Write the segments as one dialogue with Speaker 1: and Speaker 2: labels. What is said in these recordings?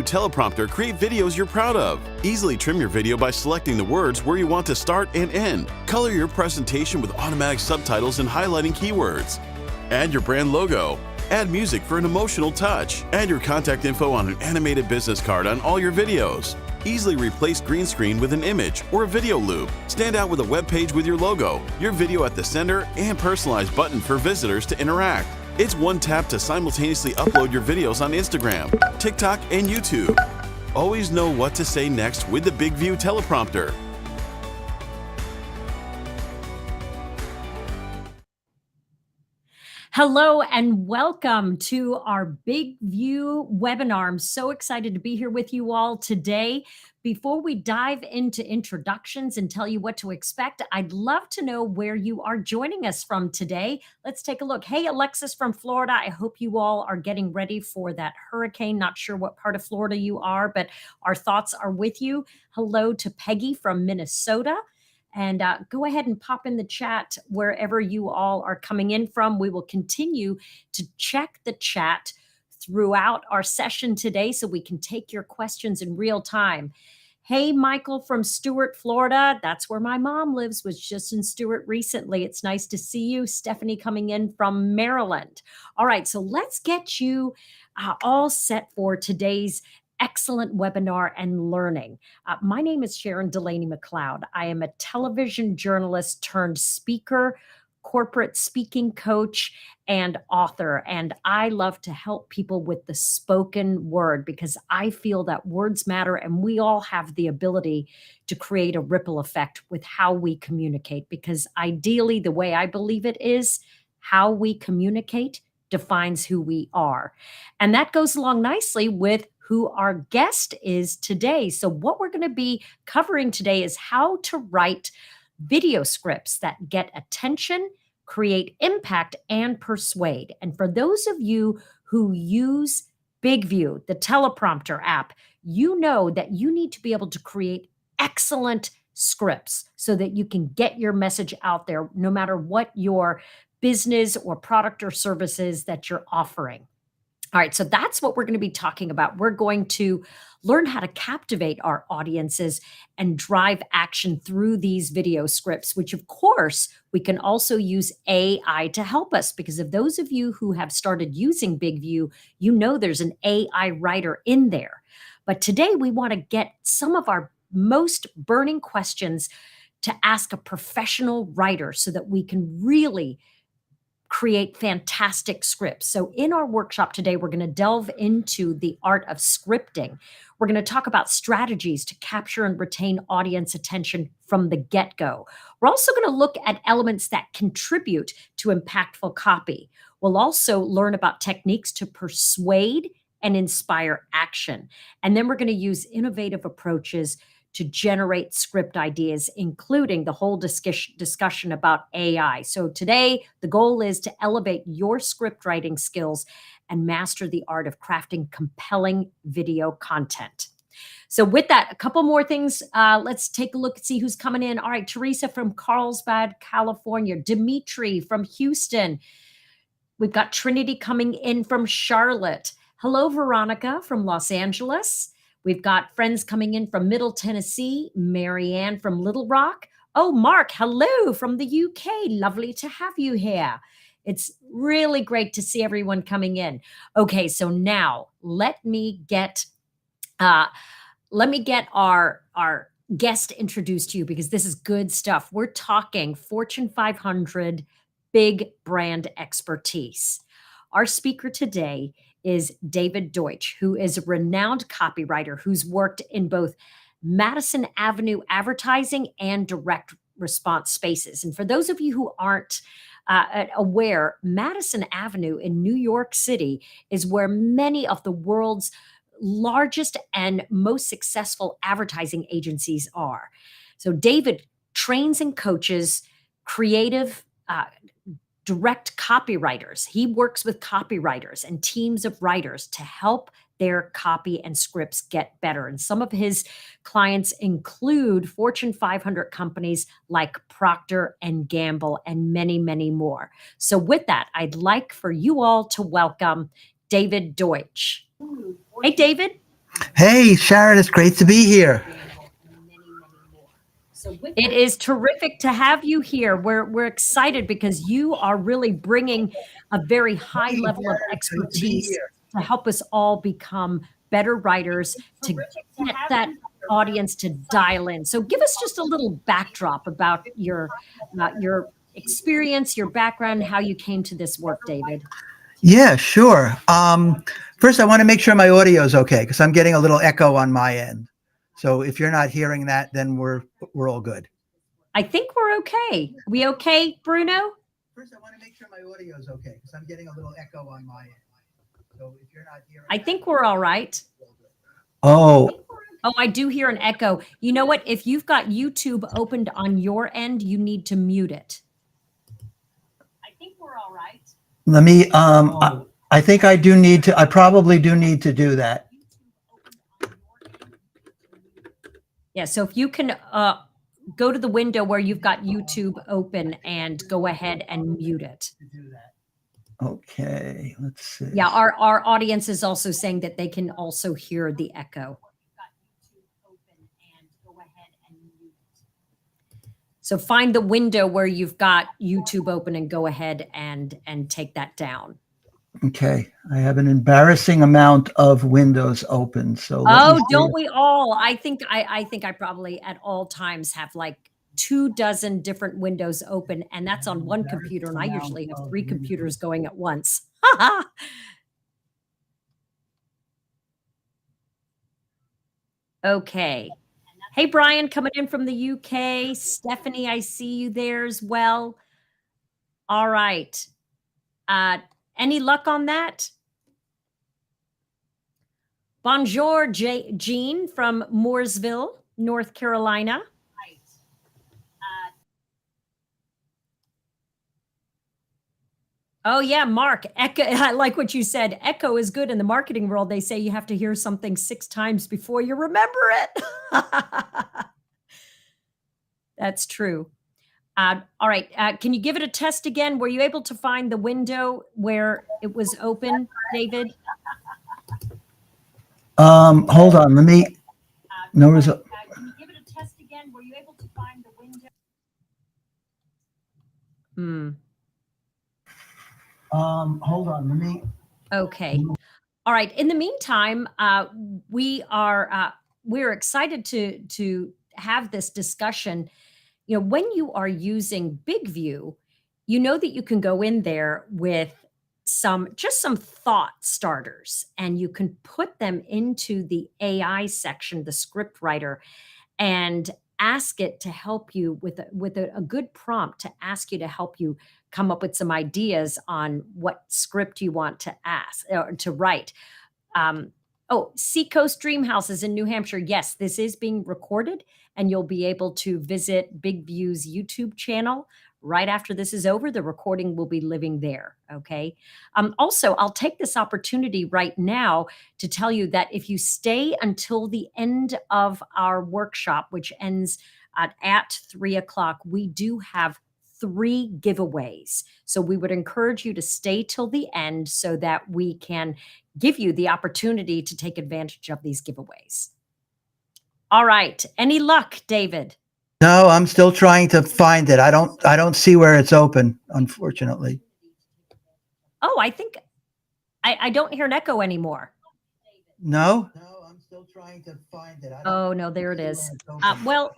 Speaker 1: teleprompter, create videos you're proud of. Easily trim your video by selecting the words where you want to start and end. Color your presentation with automatic subtitles and highlighting keywords. Add your brand logo. Add music for an emotional touch. Add your contact info on an animated business card on all your videos. Easily replace green screen with an image or a video loop. Stand out with a web page with your logo, your video at the center, and personalized button for visitors to interact. It's one tap to simultaneously upload your videos on Instagram, TikTok, and YouTube. Always know what to say next with the Big View teleprompter.
Speaker 2: Hello and welcome to our Big View webinar. I'm so excited to be here with you all today. Before we dive into introductions and tell you what to expect, I'd love to know where you are joining us from today. Let's take a look. Hey, Alexis from Florida. I hope you all are getting ready for that hurricane. Not sure what part of Florida you are, but our thoughts are with you. Hello to Peggy from Minnesota. And go ahead and pop in the chat wherever you all are coming in from. We will continue to check the chat throughout our session today so we can take your questions in real time. Hey, Michael from Stuart, Florida. That's where my mom lives, was just in Stuart recently. It's nice to see you. Stephanie coming in from Maryland. All right, so let's get you all set for today's excellent webinar and learning. My name is Sharon Delaney McLeod. I am a television journalist turned speaker, corporate speaking coach, and author. And I love to help people with the spoken word because I feel that words matter and we all have the ability to create a ripple effect with how we communicate. Because ideally, the way I believe it is, how we communicate defines who we are. And that goes along nicely with who our guest is today. So what we're going to be covering today is how to write video scripts that get attention, create impact, and persuade. And for those of you who use Big View, the teleprompter app, you know that you need to be able to create excellent scripts so that you can get your message out there no matter what your business or product or services that you're offering. All right, so that's what we're going to be talking about. We're going to learn how to captivate our audiences and drive action through these video scripts, which of course we can also use AI to help us, because of those of you who have started using Big View, you know there's an AI writer in there. But today we want to get some of our most burning questions to ask a professional writer so that we can really create fantastic scripts. So in our workshop today, we're going to delve into the art of scripting. We're going to talk about strategies to capture and retain audience attention from the get-go. We're also going to look at elements that contribute to impactful copy. We'll also learn about techniques to persuade and inspire action. And then we're going to use innovative approaches to generate script ideas, including the whole discussion about AI. So today, the goal is to elevate your script writing skills and master the art of crafting compelling video content. So with that, a couple more things. Let's take a look and see who's coming in. All right, Teresa from Carlsbad, California. Dimitri from Houston. We've got Trinity coming in from Charlotte. Hello, Veronica from Los Angeles. We've got friends coming in from Middle Tennessee, Marianne from Little Rock. Oh, Mark, hello from the UK. Lovely to have you here. It's really great to see everyone coming in. Okay, so now let me get our guest introduced to you because this is good stuff. We're talking Fortune 500 big brand expertise. Our speaker today is David Deutsch, who is a renowned copywriter who's worked in both Madison Avenue advertising and direct response spaces. And for those of you who aren't aware, Madison Avenue in New York City is where many of the world's largest and most successful advertising agencies are. So David trains and coaches creative direct copywriters. He works with copywriters and teams of writers to help their copy and scripts get better. And some of his clients include Fortune 500 companies like Procter and Gamble and many, many more. So with that, I'd like for you all to welcome David Deutsch. Hey, David.
Speaker 3: Hey, Sharon, it's great to be here.
Speaker 2: It is terrific to have you here. We're excited because you are really bringing a very high level of expertise to help us all become better writers, to get that audience to dial in. So give us just a little backdrop about your experience, your background, how you came to this work, David.
Speaker 3: Yeah, sure. First, I want to make sure my audio is okay because I'm getting a little echo on my end. So if you're not hearing that, then we're all good.
Speaker 2: I think we're okay. We okay, Bruno?
Speaker 3: First, I want to make sure my audio is okay because I'm getting a little echo on my end. So if you're not hearing
Speaker 2: I think we're all right.
Speaker 3: Oh,
Speaker 2: Oh, I do hear an echo. You know what? If you've got YouTube opened on your end, you need to mute it. I think we're all right.
Speaker 3: let me, I think I probably do need to do that.
Speaker 2: Yeah, so if you can go to the window where you've got YouTube open and go ahead and mute it.
Speaker 3: Okay, let's see.
Speaker 2: Yeah, our audience is also saying that they can also hear the echo. So find the window where you've got YouTube open and go ahead and take that down.
Speaker 3: Okay, I have an embarrassing amount of windows open. So
Speaker 2: don't we all? I think I probably at all times have like 24 different windows open, and that's on one computer, and I usually have 3 computers going at once. Okay. Hey, Brian, coming in from the UK. Stephanie, I see you there as well. All right. Any luck on that? Bonjour, Jean from Mooresville, North Carolina. Oh yeah, Mark, echo. I like what you said. Echo is good in the marketing world. They say you have to hear something 6 times before you remember it. That's true. All right. Can you give it a test again? Were you able to find the window where it was open, David?
Speaker 3: Hold on. Let me. No result.
Speaker 2: Can you give it a test again? Were you able to find the window?
Speaker 3: Hold on. Let me.
Speaker 2: Okay. All right. In the meantime, we're excited to have this discussion. You know, when you are using Big View, you know that you can go in there with some thought starters, and you can put them into the AI section, the script writer, and ask it to help you with a good prompt to ask you to help you come up with some ideas on what script you want to ask or to write. Seacoast Dream Houses in New Hampshire. Yes, this is being recorded, and you'll be able to visit Big View's YouTube channel right after this is over. The recording will be living there. Okay. Also, I'll take this opportunity right now to tell you that if you stay until the end of our workshop, which ends at 3 o'clock, we do have 3 giveaways. So we would encourage you to stay till the end so that we can give you the opportunity to take advantage of these giveaways. All right. Any luck, David?
Speaker 3: No, I'm still trying to find it. I don't see where it's open, unfortunately.
Speaker 2: Oh, I think I don't hear an echo anymore.
Speaker 3: No, I'm still trying to find it.
Speaker 2: Oh, no, there it is. Well,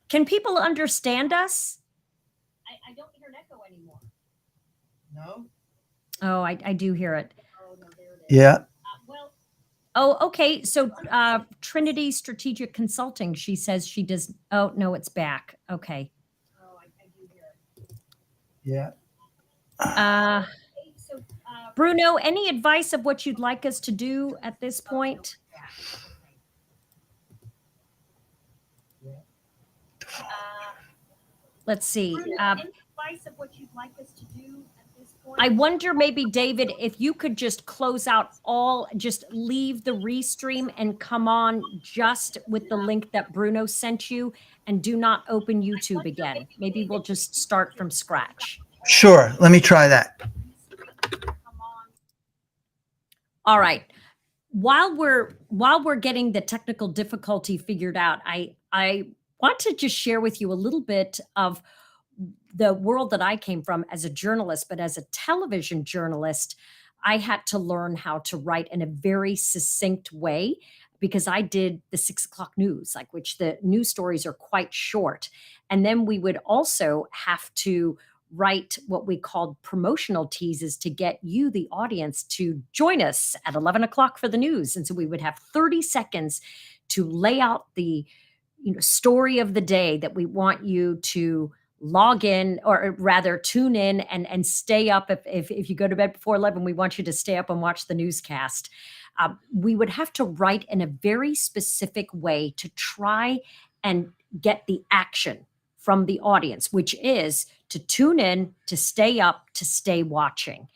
Speaker 2: can people understand us? I don't hear an echo anymore.
Speaker 3: No.
Speaker 2: Oh, I do hear it.
Speaker 3: Oh, no, there it is. Yeah.
Speaker 2: Oh, okay. So Trinity Strategic Consulting, she says she does. Oh, no, it's back. Okay. Oh, I do hear it.
Speaker 3: Yeah.
Speaker 2: Bruno, any advice of what you'd like us to do at this point? Let's see. Any advice of what you'd like us to do at this point? I wonder maybe, David, if you could just close out just leave the restream and come on just with the link that Bruno sent you and do not open YouTube again. Maybe we'll just start from scratch.
Speaker 3: Sure. Let me try that.
Speaker 2: All right. while we're getting the technical difficulty figured out, I want to just share with you a little bit of the world that I came from as a journalist, but as a television journalist, I had to learn how to write in a very succinct way because I did the 6 o'clock news, like which the news stories are quite short. And then we would also have to write what we called promotional teases to get you, the audience, to join us at 11 o'clock for the news. And so we would have 30 seconds to lay out the story of the day that we want you to log in, or rather tune in and stay up. If you go to bed before 11, we want you to stay up and watch the newscast. We would have to write in a very specific way to try and get the action from the audience, which is to tune in, to stay up, to stay watching.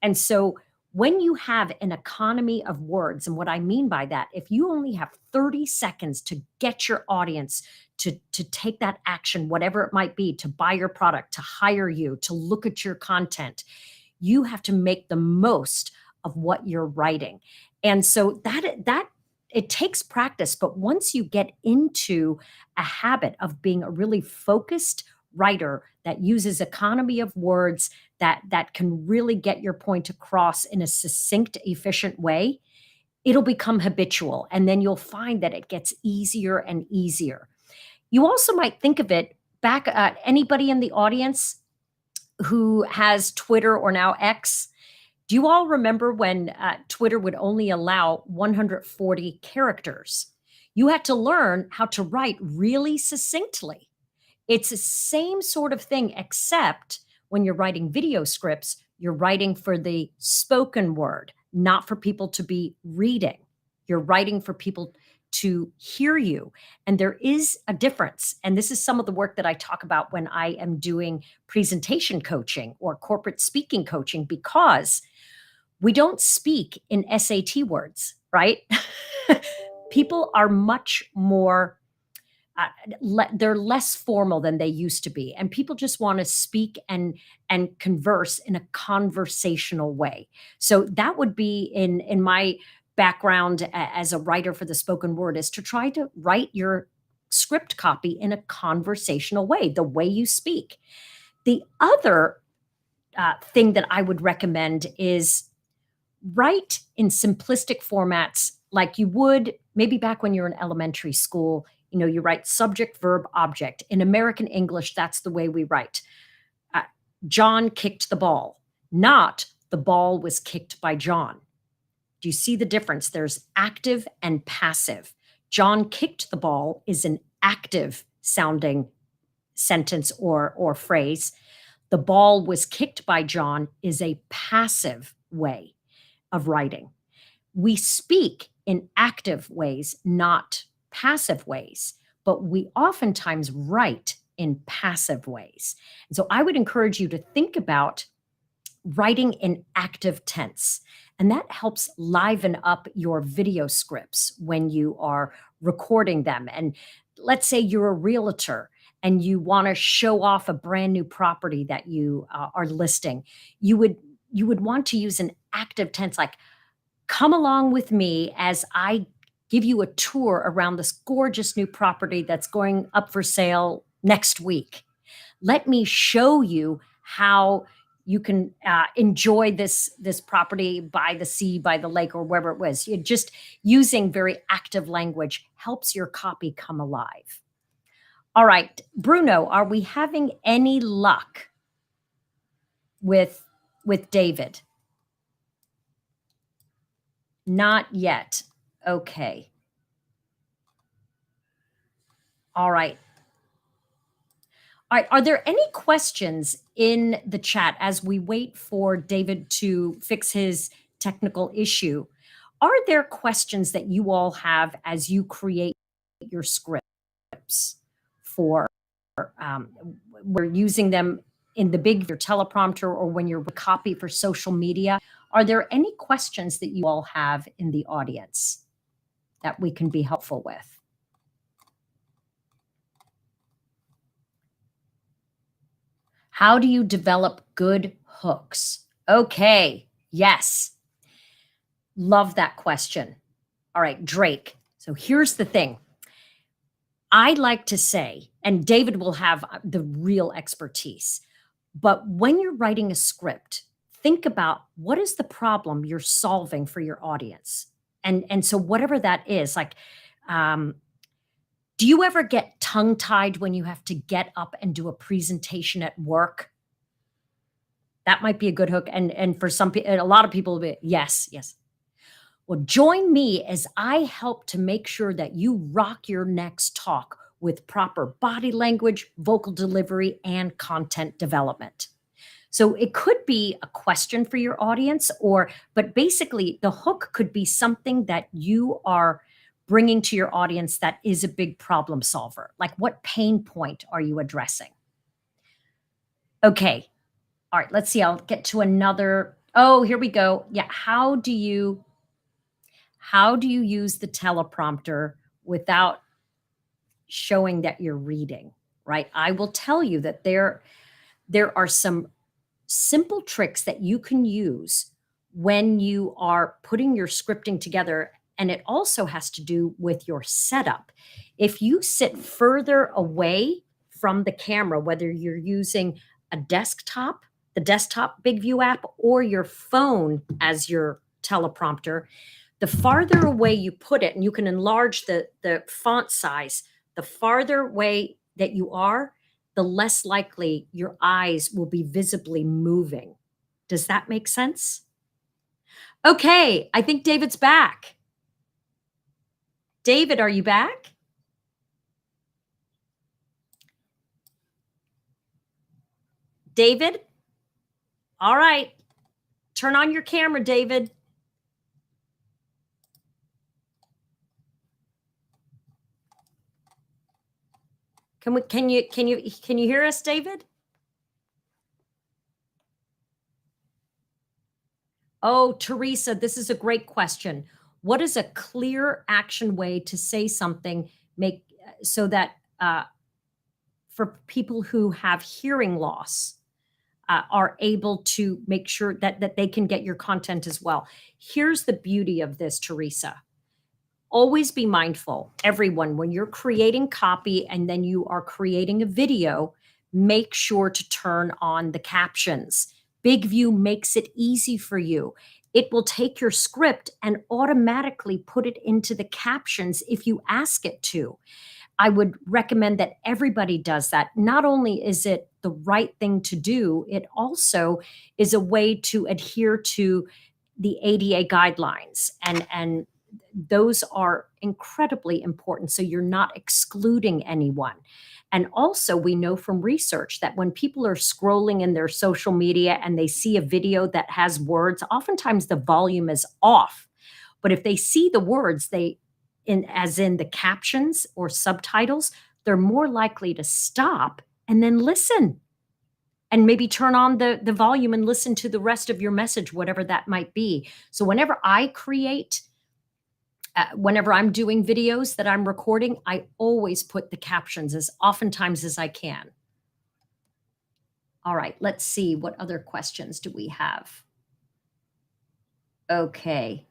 Speaker 2: And so when you have an economy of words, and what I mean by that, if you only have 30 seconds to get your audience to take that action, whatever it might be, to buy your product, to hire you, to look at your content, you have to make the most of what you're writing. And so that it takes practice, but once you get into a habit of being a really focused writer that uses economy of words, that can really get your point across in a succinct, efficient way, it'll become habitual. And then you'll find that it gets easier and easier. You also might think of it back at anybody in the audience who has Twitter or now X. Do you all remember when Twitter would only allow 140 characters? You had to learn how to write really succinctly. It's the same sort of thing, except when you're writing video scripts, you're writing for the spoken word, not for people to be reading. You're writing for people to hear you. And there is a difference. And this is some of the work that I talk about when I am doing presentation coaching or corporate speaking coaching, because we don't speak in SAT words, right? People are much more they're less formal than they used to be, and people just want to speak and converse in a conversational way. So that would be in my background as a writer for the spoken word, is to try to write your script copy in a conversational way, the way you speak. The other thing that I would recommend is write in simplistic formats like you would maybe back when you're in elementary school. You write subject, verb, object. In American English, that's the way we write. John kicked the ball, not the ball was kicked by John. Do you see the difference? There's active and passive. John kicked the ball is an active sounding sentence or phrase. The ball was kicked by John is a passive way of writing. We speak in active ways, not passive ways, but we oftentimes write in passive ways. And so I would encourage you to think about writing in active tense. And that helps liven up your video scripts when you are recording them. And let's say you're a realtor and you want to show off a brand new property that you are listing. You would want to use an active tense, like, come along with me as I give you a tour around this gorgeous new property that's going up for sale next week. Let me show you how you can enjoy this property by the sea, by the lake, or wherever it was. Just using very active language helps your copy come alive. All right, Bruno, are we having any luck with David? Not yet. Okay. All right. All right. Are there any questions in the chat as we wait for David to fix his technical issue? Are there questions that you all have as you create your scripts for, we're using them in the big, your teleprompter, or when you're copy for social media? Are there any questions that you all have in the audience that we can be helpful with? How do you develop good hooks? Okay, yes. Love that question. All right, Drake. So here's the thing. I like to say, and David will have the real expertise, but when you're writing a script, think about what is the problem you're solving for your audience. And so whatever that is, like, do you ever get tongue-tied when you have to get up and do a presentation at work? That might be a good hook. And for some people, a lot of people will be, yes, yes. Well, join me as I help to make sure that you rock your next talk with proper body language, vocal delivery, and content development. So it could be a question for your audience, but basically the hook could be something that you are bringing to your audience that is a big problem solver. Like, what pain point are you addressing? Okay. All right, let's see. I'll get to another. Oh, here we go. Yeah. How do you use the teleprompter without showing that you're reading, right? I will tell you that there are some simple tricks that you can use when you are putting your scripting together, and it also has to do with your setup. If you sit further away from the camera, whether you're using a desktop, the desktop Big View app, or your phone as your teleprompter, the farther away you put it, and you can enlarge the font size, the farther away that you are, the less likely your eyes will be visibly moving. Does that make sense? Okay, I think David's back. David, are you back? David? All right. Turn on your camera, David. Can you hear us, David? Oh, Teresa, this is a great question. What is a clear action way to say something so that for people who have hearing loss are able to make sure that they can get your content as well? Here's the beauty of this, Teresa. Always be mindful, everyone, when you're creating copy and then you are creating a video, make sure to turn on the captions. Big View makes it easy for you. It will take your script and automatically put it into the captions if you ask it to. I would recommend that everybody does that. Not only is it the right thing to do, it also is a way to adhere to the ADA guidelines, and those are incredibly important, so you're not excluding anyone. And also, we know from research that when people are scrolling in their social media and they see a video that has words, oftentimes the volume is off. But if they see the words, as in the captions or subtitles, they're more likely to stop and then listen, and maybe turn on the volume and listen to the rest of your message, whatever that might be. So whenever I'm doing videos that I'm recording, I always put the captions as oftentimes as I can. All right, let's see. What other questions do we have? Okay.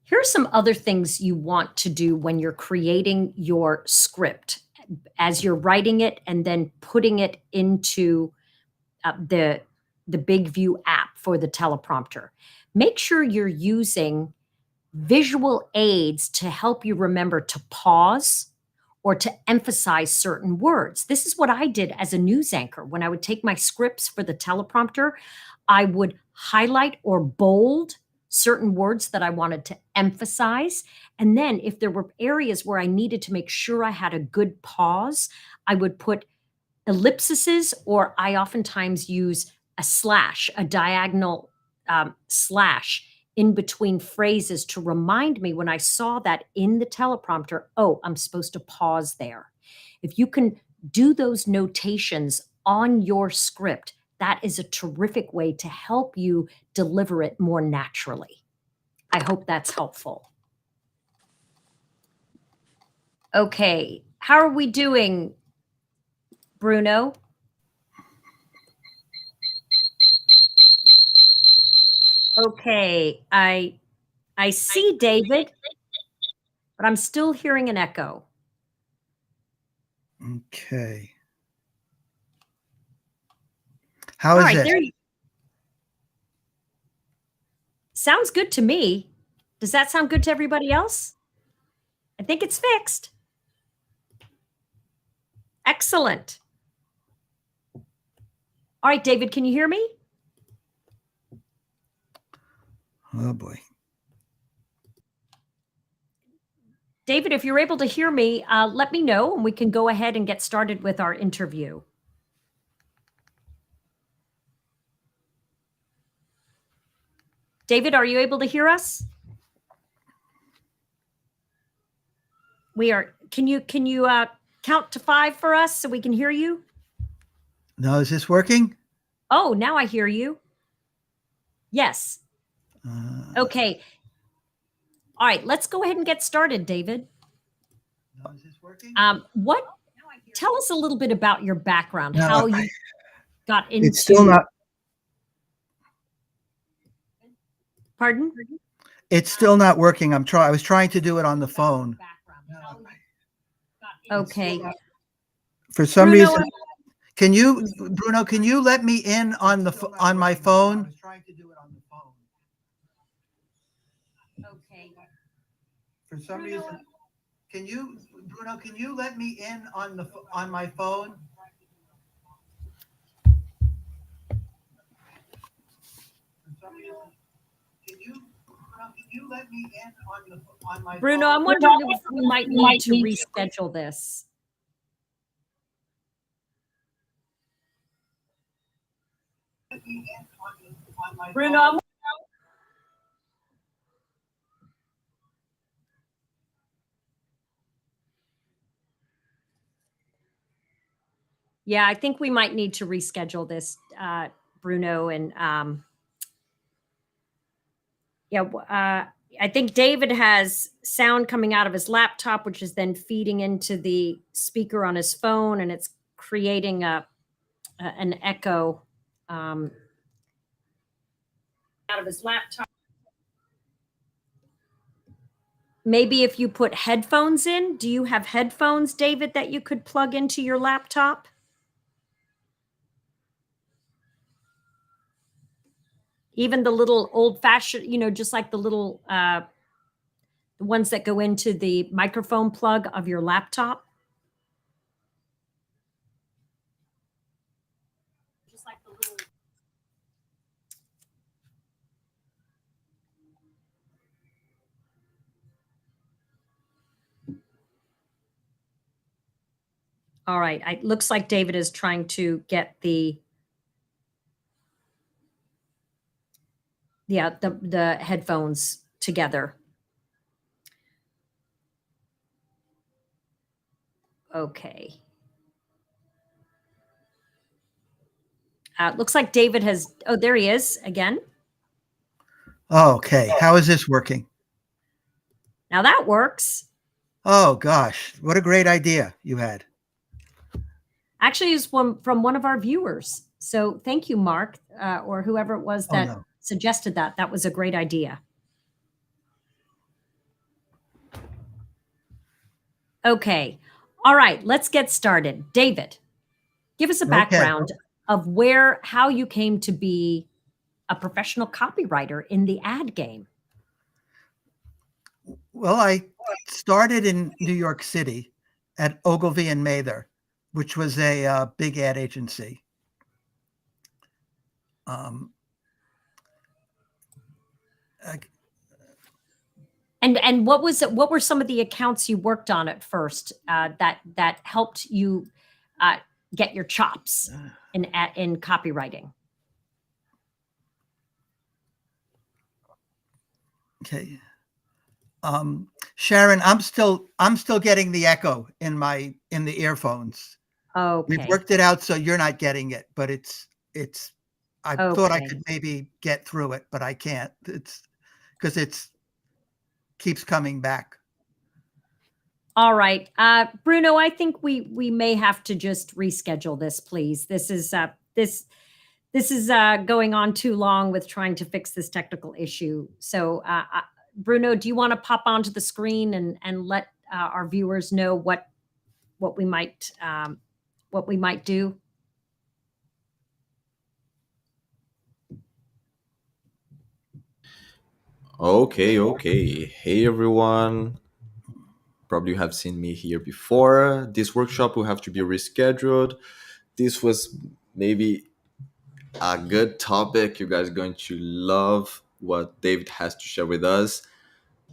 Speaker 2: Here are some other things you want to do when you're creating your script as you're writing it and then putting it into the Big View app for the teleprompter. Make sure you're using visual aids to help you remember to pause or to emphasize certain words. This is what I did as a news anchor. When I would take my scripts for the teleprompter, I would highlight or bold certain words that I wanted to emphasize. And then if there were areas where I needed to make sure I had a good pause, I would put ellipses, or I oftentimes use a slash, a diagonal slash in between phrases to remind me when I saw that in the teleprompter, oh, I'm supposed to pause there. If you can do those notations on your script, that is a terrific way to help you deliver it more naturally. I hope that's helpful. Okay, how are we doing, Bruno? Okay, I see David, but I'm still hearing an echo.
Speaker 3: Okay. How
Speaker 2: All
Speaker 3: is
Speaker 2: right,
Speaker 3: it?
Speaker 2: there you sounds good to me. Does that sound good to everybody else? I think it's fixed. Excellent. All right, David, can you hear me?
Speaker 3: Oh boy.
Speaker 2: David, if you're able to hear me, let me know and we can go ahead and get started with our interview. David, are you able to hear us? We are. Can you count to 5 for us so we can hear you?
Speaker 3: No, is this working?
Speaker 2: Oh, now I hear you. Yes. Okay. All right, let's go ahead and get started, David.
Speaker 3: No, is this working?
Speaker 2: Tell us a little bit about your background,
Speaker 3: No,
Speaker 2: how you got into.
Speaker 3: It's still not.
Speaker 2: Pardon?
Speaker 3: It's still not working. I was trying to do it on the phone.
Speaker 2: Okay.
Speaker 3: For some
Speaker 2: Bruno,
Speaker 3: reason, Bruno, can you let me in on my phone? I was trying to do it on the phone.
Speaker 2: Okay.
Speaker 3: For some reason, Bruno, can you let me in on my phone? For some reason, can you let me in on my
Speaker 2: Bruno,
Speaker 3: phone?
Speaker 2: I'm wondering if we might need to reschedule this. Bruno, yeah, I think we might need to reschedule this, Bruno, and I think David has sound coming out of his laptop, which is then feeding into the speaker on his phone, and it's creating an echo out of his laptop. Maybe if you put headphones in, do you have headphones, David, that you could plug into your laptop? Even the little old fashioned, just like the little the ones that go into the microphone plug of your laptop. Just like the little. All right. It looks like David is trying to get the headphones together. Okay. Looks like David has, oh, there he is again.
Speaker 3: Okay. How is this working?
Speaker 2: Now that works.
Speaker 3: Oh gosh, what a great idea you had.
Speaker 2: Actually, it's from one of our viewers. So thank you, Mark, or whoever it was that suggested that. That was a great idea. Okay. All right, let's get started. David, give us a background of how you came to be a professional copywriter in the ad game.
Speaker 3: Well, I started in New York City at Ogilvy and Mather, which was a big ad agency.
Speaker 2: And what were some of the accounts you worked on at first that helped you get your chops in copywriting?
Speaker 3: Okay. Sharon, I'm still getting the echo in the earphones.
Speaker 2: Okay.
Speaker 3: We've worked it out so you're not getting it, but I thought I could maybe get through it, but I can't. It's because it's keeps coming back.
Speaker 2: All right. Bruno, I think we may have to just reschedule this, please. This is going on too long with trying to fix this technical issue. So Bruno, do you want to pop onto the screen and let our viewers know what we might do?
Speaker 4: Okay. Hey everyone. Probably you have seen me here before. This workshop will have to be rescheduled. This was maybe a good topic. You guys are going to love what David has to share with us.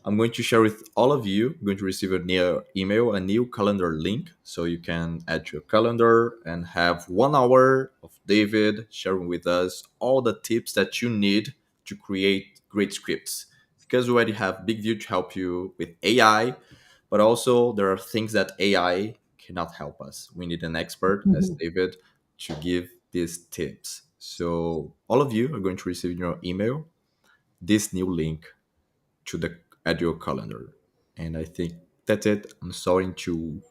Speaker 4: I'm going to share with all of you. You're going to receive a new email, a new calendar link, so you can add to your calendar and have 1 hour of David sharing with us all the tips that you need to create great scripts. Because we already have Big View to help you with AI, but also there are things that AI cannot help us. We need an expert, as David, to give these tips. So all of you are going to receive in your email this new link to the add your calendar. And I think that's it. I'm sorry to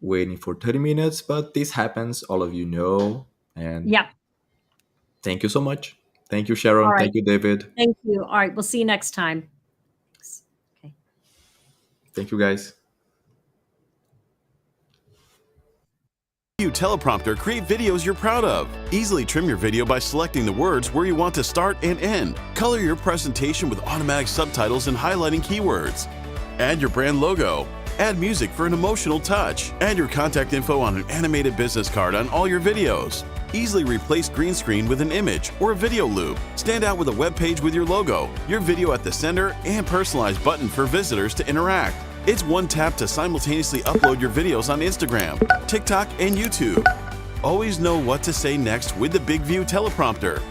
Speaker 4: waiting for 30 minutes, but this happens, all of you know. And
Speaker 2: Yeah.
Speaker 4: thank you so much. Thank you, Sharon.
Speaker 2: All right.
Speaker 4: Thank you, David.
Speaker 2: Thank you. All right. We'll see you next time. Okay.
Speaker 4: Thank you, guys.
Speaker 1: You teleprompter, create videos you're proud of. Easily trim your video by selecting the words where you want to start and end. Color your presentation with automatic subtitles and highlighting keywords. Add your brand logo. Add music for an emotional touch. Add your contact info on an animated business card on all your videos. Easily replace green screen with an image or a video loop. Stand out with a web page with your logo, your video at the center, and personalized button for visitors to interact. It's one tap to simultaneously upload your videos on Instagram, TikTok, and YouTube. Always know what to say next with the Big View teleprompter.